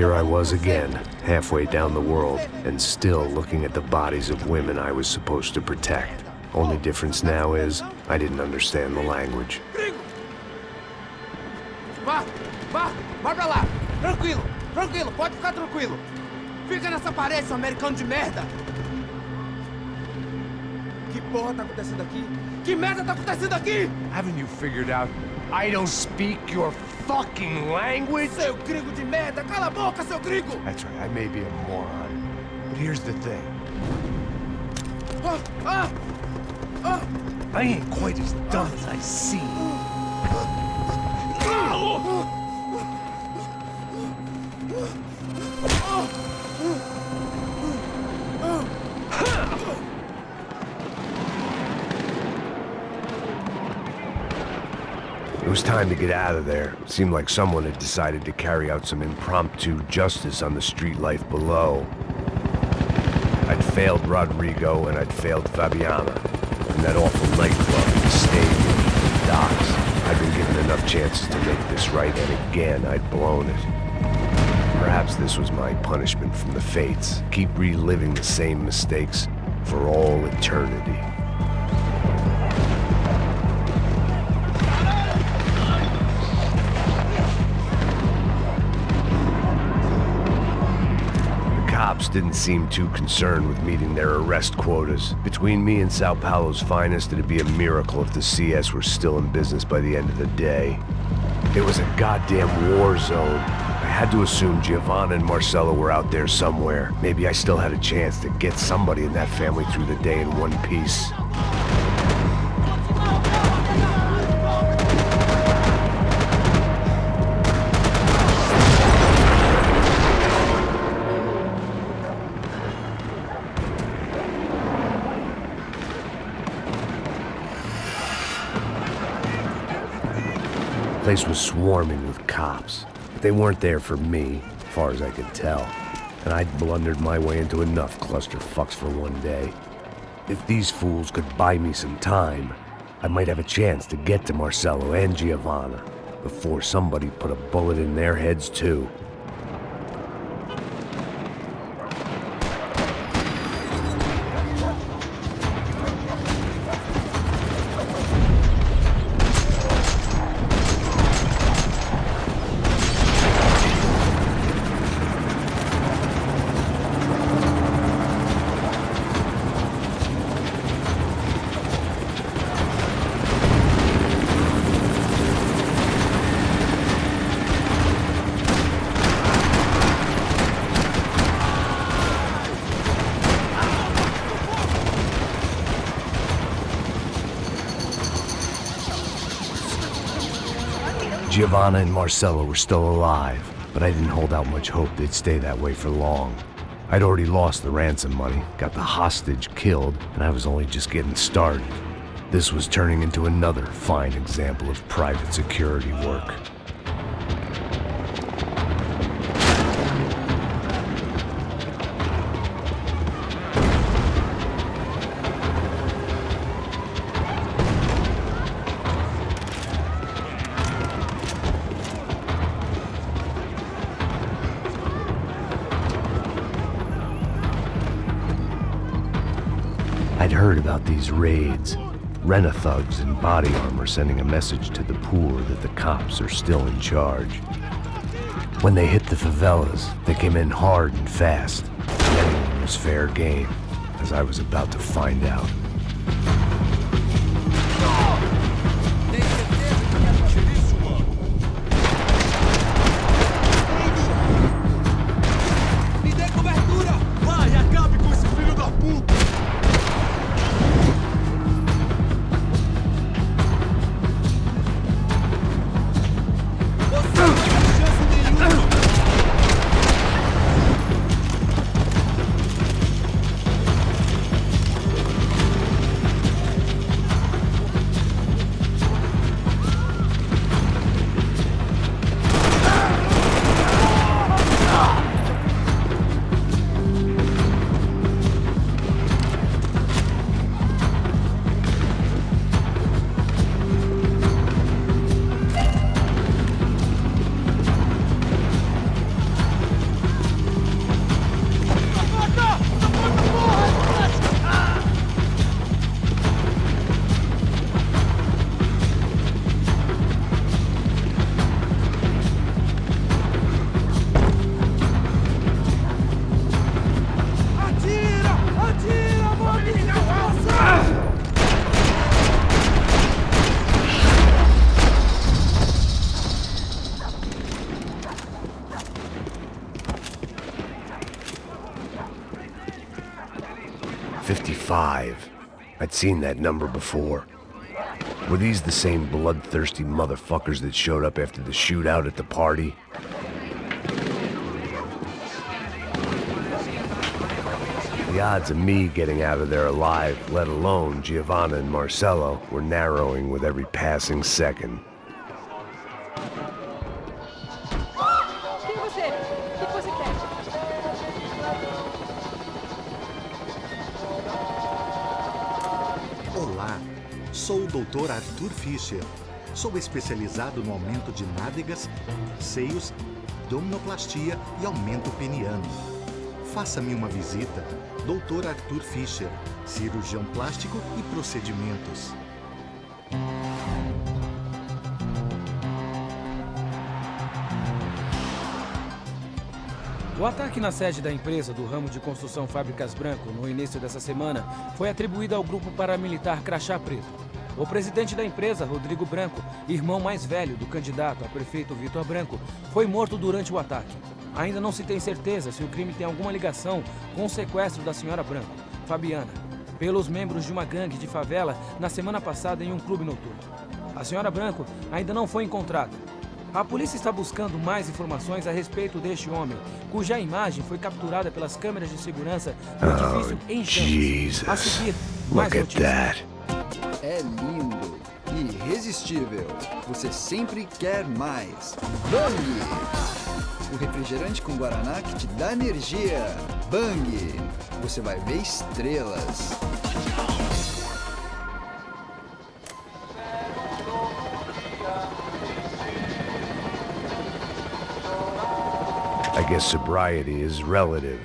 Here I was again, halfway down the world, and still looking at the bodies of women I was supposed to protect. Only difference now is, I didn't understand the language. Vai pra lá! Tranquilo, tranquilo, pode ficar tranquilo! Fica nessa parede, seu americano de merda! Que porra tá acontecendo aqui? Que merda tá acontecendo aqui? Haven't you figured out I don't speak your fucking language? Seu gringo de merda! Cala a boca, seu gringo! That's right, I may be a moron, but here's the thing. I ain't quite as dumb as I seem. It was time to get out of there. It seemed like someone had decided to carry out some impromptu justice on the street life below. I'd failed Rodrigo and I'd failed Fabiana. In that awful nightclub, the stadium, the docks. I'd been given enough chances to make this right, and again, I'd blown it. Perhaps this was my punishment from the fates. Keep reliving the same mistakes for all eternity. Didn't seem too concerned with meeting their arrest quotas. Between me and São Paulo's finest, it'd be a miracle if the CS were still in business by the end of the day. It was a goddamn war zone. I had to assume Giovanna and Marcelo were out there somewhere. Maybe I still had a chance to get somebody in that family through the day in one piece. The place was swarming with cops, but they weren't there for me, as far as I could tell, and I'd blundered my way into enough clusterfucks for one day. If these fools could buy me some time, I might have a chance to get to Marcelo and Giovanna before somebody put a bullet in their heads too. Giovanna and Marcelo were still alive, but I didn't hold out much hope they'd stay that way for long. I'd already lost the ransom money, got the hostage killed, and I was only just getting started. This was turning into another fine example of private security work. I'd heard about these raids. Rent-a-thugs in body armor sending a message to the poor that the cops are still in charge. When they hit the favelas, they came in hard and fast. And anyone was fair game, as I was about to find out. 55. I'd seen that number before. Were these the same bloodthirsty motherfuckers that showed up after the shootout at the party? The odds of me getting out of there alive, let alone Giovanna and Marcelo, were narrowing with every passing second. Olá, sou o Dr. Arthur Fischer. Sou especializado no aumento de nádegas, seios, abdominoplastia e aumento peniano. Faça-me uma visita. Dr. Arthur Fischer, cirurgião plástico e procedimentos. O ataque na sede da empresa do ramo de construção Fábricas Branco no início dessa semana foi atribuído ao grupo paramilitar Crachá Preto. O presidente da empresa, Rodrigo Branco, irmão mais velho do candidato a prefeito Vitor Branco, foi morto durante o ataque. Ainda não se tem certeza se o crime tem alguma ligação com o sequestro da senhora Branco, Fabiana, pelos membros de uma gangue de favela na semana passada em um clube noturno. A senhora Branco ainda não foi encontrada. A polícia está buscando mais informações a respeito deste homem, cuja imagem foi capturada pelas câmeras de segurança do edifício em chamas. A seguir, mais notícias. É lindo, irresistível. Você sempre quer mais. Bang! O refrigerante com guaraná que te dá energia. Bang! Você vai ver estrelas. I guess sobriety is relative.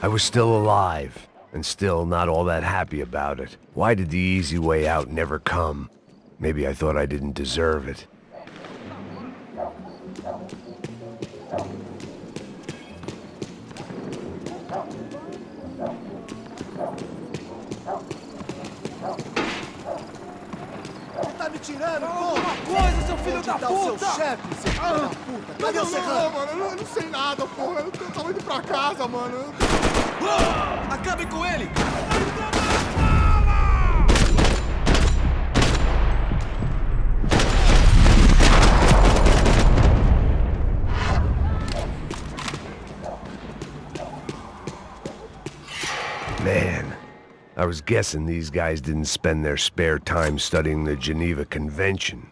I was still alive, and still not all that happy about it. Why did the easy way out never come? Maybe I thought I didn't deserve it. Tá me tirando, pô! Uma coisa, seu filho da puta! O seu chefe, seu filho da puta! Cadê o Serrano? Não, mano, eu não sei nada, porra. Eu tava indo pra casa, mano. Acabem com ele! Man, I was guessing these guys didn't spend their spare time studying the Geneva Convention.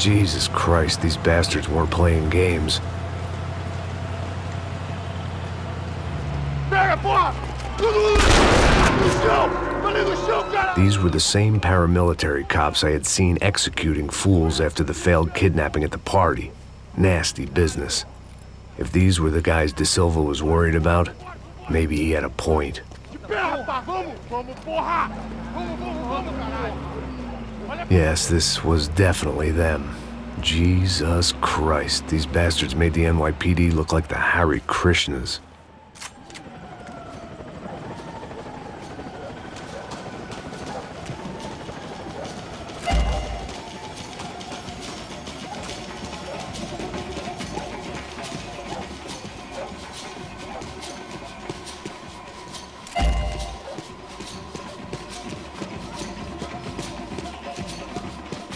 Jesus Christ, these bastards weren't playing games. Pega, porra! Tudo no chão! Falei no chão, cara! These were the same paramilitary cops I had seen executing fools after the failed kidnapping at the party. Nasty business. If these were the guys De Silva was worried about, maybe he had a point. De pé, rapaz! Vamos, porra! Vamos, caralho! Yes, this was definitely them. Jesus Christ, these bastards made the NYPD look like the Hare Krishnas.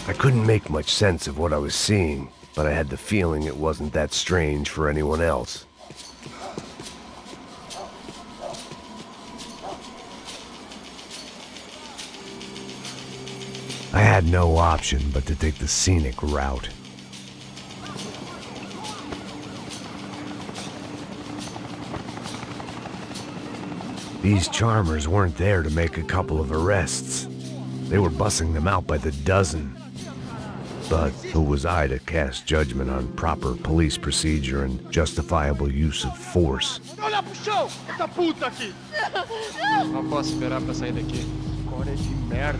I couldn't make much sense of what I was seeing, but I had the feeling it wasn't that strange for anyone else. I had no option but to take the scenic route. These charmers weren't there to make a couple of arrests. They were bussing them out by the dozen. But who was I to cast judgment on proper police procedure and justifiable use of force? Olha pro chão! Essa puta aqui! Não posso esperar pra sair daqui. Core de merda.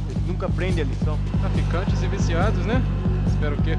Eles nunca aprendem a lição. Traficantes e viciados, né? Espero o quê?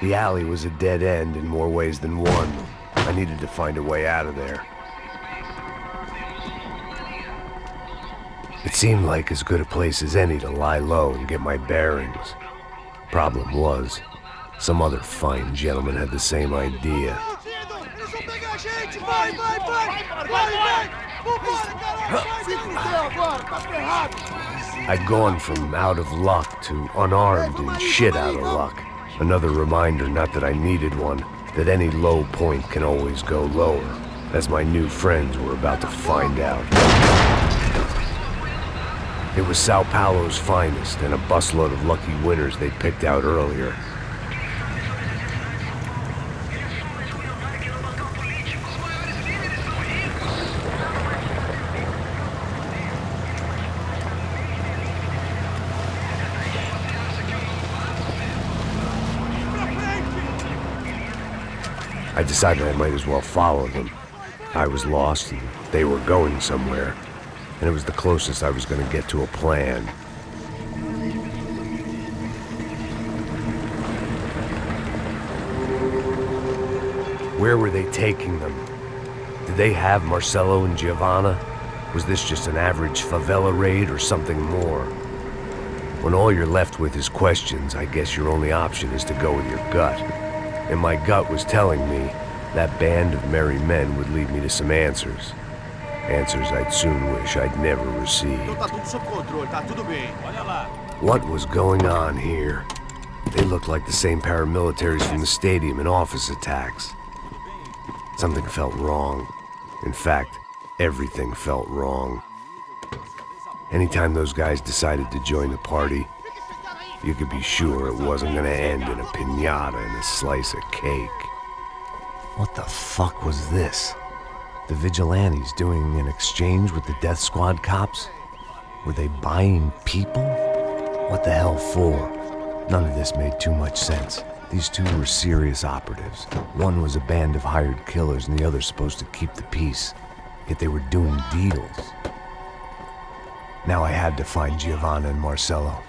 The alley was a dead end in more ways than one. I needed to find a way out of there. It seemed like as good a place as any to lie low and get my bearings. Problem was, some other fine gentleman had the same idea. I'd gone from out of luck to unarmed and shit out of luck. Another reminder, not that I needed one, that any low point can always go lower, as my new friends were about to find out. It was Sao Paulo's finest and a busload of lucky winners they'd picked out earlier. I decided I might as well follow them. I was lost and they were going somewhere, and it was the closest I was going to get to a plan. Where were they taking them? Did they have Marcelo and Giovanna? Was this just an average favela raid or something more? When all you're left with is questions, I guess your only option is to go with your gut. And my gut was telling me that band of merry men would lead me to some answers. Answers I'd soon wish I'd never received. What was going on here? They looked like the same paramilitaries from the stadium in office attacks. Something felt wrong. In fact, everything felt wrong. Anytime those guys decided to join the party, you could be sure it wasn't gonna end in a piñata and a slice of cake. What the fuck was this? The vigilantes doing an exchange with the death squad cops? Were they buying people? What the hell for? None of this made too much sense. These two were serious operatives. One was a band of hired killers and the other supposed to keep the peace. Yet they were doing deals. Now I had to find Giovanna and Marcelo.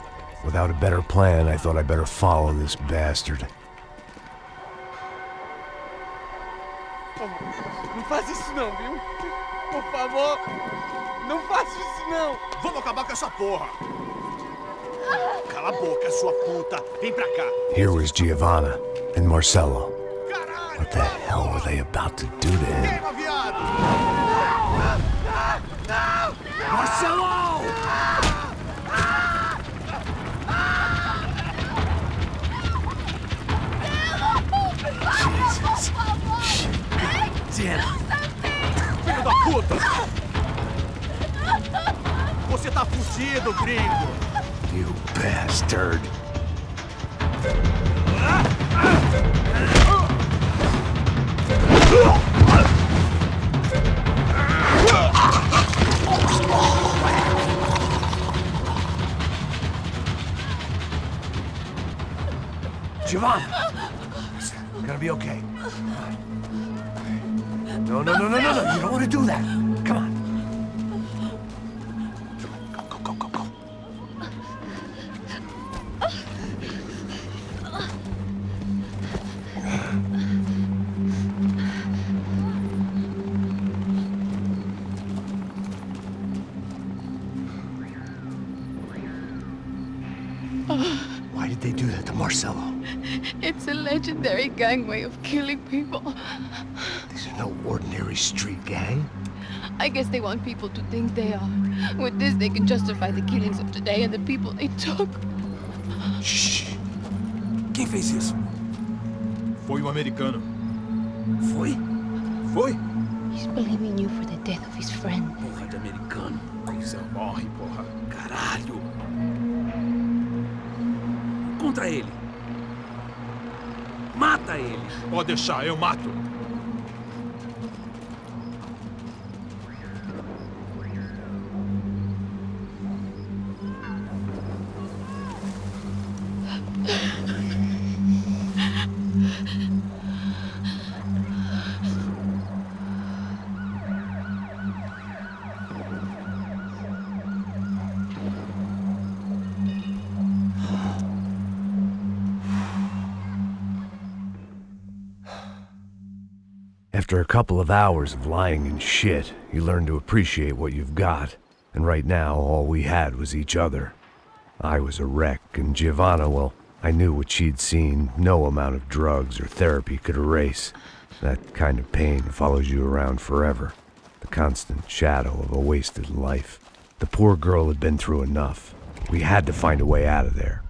Without a better plan, I thought I better follow this bastard. Não faz isso não, viu? Por favor, não faça isso não. Vamos acabar com essa porra. Cala a boca, sua puta. Vem pra cá. Here was Giovanna and Marcelo. What the hell were they about to do to him? Queima, viado. Marcelo! Jesus. Shit. Filho da puta. Você tá fudido, gringo. You bastard. Giovanna! It's gonna be okay. No. You don't want to do that. Come on. Go. Why did they do that to Marcelo? It's a legendary gang way of killing people. These are no ordinary street gang. I guess they want people to think they are. With this, they can justify the killings of today and the people they took. Shh. Quem fez isso? Foi americano. Foi? He's blaming you for the death of his friend. Porra de americano. Você morre, porra. Caralho. Contra ele. Mata ele. Pode deixar, eu mato. After a couple of hours of lying in shit, you learn to appreciate what you've got. And right now, all we had was each other. I was a wreck, and Giovanna, well, I knew what she'd seen no amount of drugs or therapy could erase. That kind of pain follows you around forever. The constant shadow of a wasted life. The poor girl had been through enough. We had to find a way out of there.